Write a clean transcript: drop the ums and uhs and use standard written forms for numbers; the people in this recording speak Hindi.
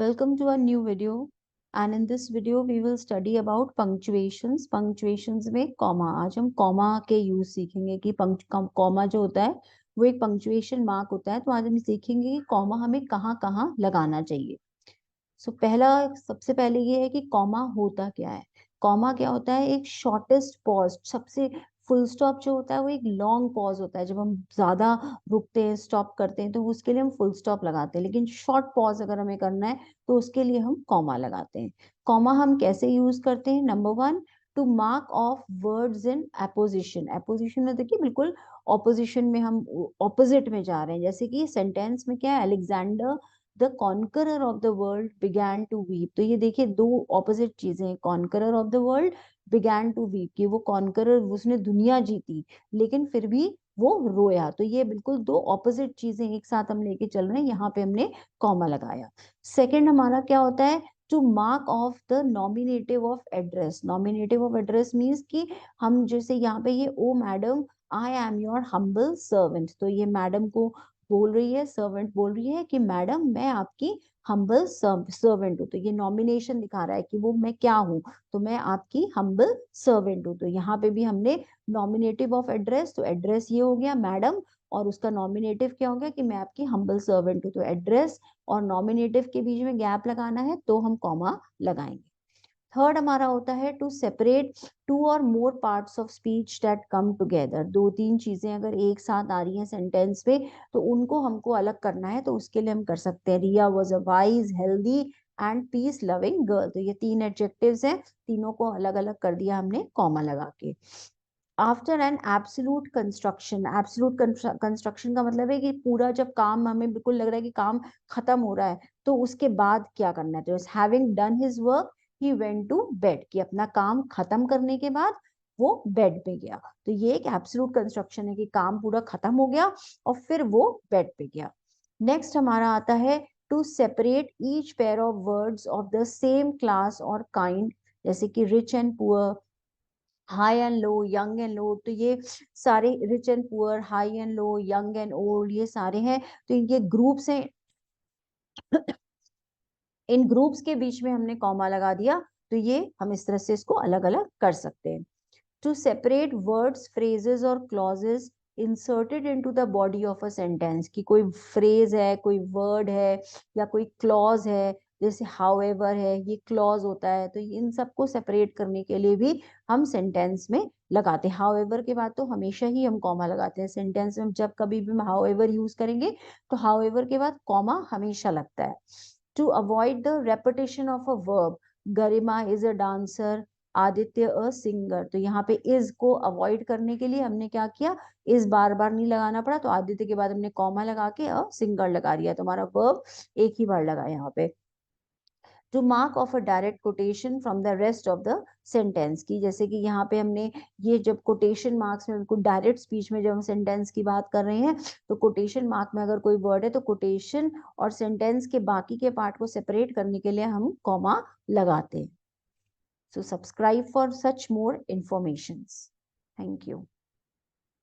Welcome to our new video, and in this video we will study about punctuations. Punctuations में comma, आज हम comma के use सीखेंगे कि comma जो होता है वो एक punctuation mark होता है। तो आज हम सीखेंगे कि comma हमें कहाँ कहाँ लगाना चाहिए। सबसे पहले ये है कि comma होता क्या है। comma क्या होता है? एक shortest pause, सबसे फुल स्टॉप जो होता है वो एक लॉन्ग पॉज होता है। जब हम ज्यादा रुकते हैं, स्टॉप करते हैं, तो उसके लिए हम फुल स्टॉप लगाते हैं। लेकिन शॉर्ट पॉज अगर हमें करना है तो उसके लिए हम कॉमा लगाते हैं। कॉमा हम कैसे यूज करते हैं? Number one, to mark off words in opposition. Opposition में देखिए बिल्कुल ऑपोजिशन में, हम ऑपोजिट में जा रहे हैं। जैसे कि सेंटेंस में क्या है, Alexander the conqueror of the world began to weep. तो ये देखिए दो ऑपोजिट चीजें हैं। Conqueror of the world began to weep, कि वो कॉन्करर, उसने दुनिया जीती लेकिन फिर भी वो रोया। तो ये बिल्कुल दो ऑपोजिट चीजें एक साथ हम लेके चल रहे हैं, यहाँ पे हमने कॉमा लगाया। सेकंड हमारा क्या होता है? To mark of the nominative of address. Nominative of address means कि हम जैसे यहाँ पे ये O madam I am your humble servant, तो ये मैडम को बोल रही है, सर्वेंट बोल रही है कि मैडम मैं आपकी हम्बल सर्वेंट हूँ। तो ये नॉमिनेशन दिखा रहा है कि वो मैं क्या हूँ, तो मैं आपकी हम्बल सर्वेंट हूँ। तो यहाँ पे भी हमने नॉमिनेटिव ऑफ एड्रेस, तो एड्रेस ये हो गया मैडम, और उसका नॉमिनेटिव क्या हो गया कि मैं आपकी हम्बल सर्वेंट हूँ। तो एड्रेस और नॉमिनेटिव के बीच में गैप लगाना है तो हम कॉमा लगाएंगे। थर्ड हमारा होता है टू सेपरेट टू और more parts of speech that come together. दो तीन चीजें अगर एक साथ आ रही हैं सेंटेंस में तो उनको हमको अलग करना है, तो उसके लिए हम कर सकते हैं Riya was a wise, healthy and peace loving girl. तो ये तीन एडजेक्टिव्स हैं, तीनों को अलग अलग कर दिया हमने कॉमा लगा के। After an absolute construction, absolute construction का मतलब है कि पूरा जब काम हमें बिल्कुल लग रहा है कि काम खत्म हो रहा है, तो उसके बाद क्या करना है? तो having done his work he went to bed, कि अपना काम खत्म करने के बाद वो बेड पे गया। तो ये एक एब्सोल्यूट कंस्ट्रक्शन है कि काम पूरा खत्म हो गया और फिर वो बेड पे गया। नेक्स्ट हमारा आता है to separate each pair of words of the same class और काइंड, जैसे कि rich and poor, high and low, young and low. तो ये सारे rich and poor, high and low, young and old, ये सारे हैं। तो ये ग्रुप्स हैं, इन ग्रुप्स के बीच में हमने कॉमा लगा दिया। तो ये हम इस तरह से इसको अलग अलग कर सकते हैं। टू सेपरेट वर्ड्स, फ्रेजेस और clauses inserted into the body of a sentence, कि कोई फ्रेज है, कोई वर्ड है या कोई क्लॉज है, जैसे हाउएवर है, ये क्लॉज होता है। तो इन सबको सेपरेट करने के लिए भी हम सेंटेंस में लगाते हैं। हाउएवर के बाद तो हमेशा ही हम कॉमा लगाते हैं सेंटेंस में। जब कभी भी हम हाउएवर यूज करेंगे तो हाउएवर के बाद कॉमा हमेशा लगता है। To avoid the repetition of a verb, Garima is a dancer, Aditya a singer. तो यहाँ पे इज को अवॉइड करने के लिए हमने क्या किया, इज बार बार नहीं लगाना पड़ा, तो आदित्य के बाद हमने कॉमा लगा के अ सिंगर लगा दिया। तो हमारा वर्ब एक ही बार लगा यहाँ पे। To mark off a direct quotation from the rest of the sentence, की जैसे कि यहाँ पे हमने ये जब कोटेशन मार्क्स में, बिल्कुल डायरेक्ट स्पीच में जब हम सेंटेंस की बात कर रहे हैं, तो कोटेशन मार्क में अगर कोई वर्ड है तो कोटेशन और सेंटेंस के बाकी के पार्ट को सेपरेट करने के लिए हम कॉमा लगाते हैं। So subscribe for such more informations. Thank you.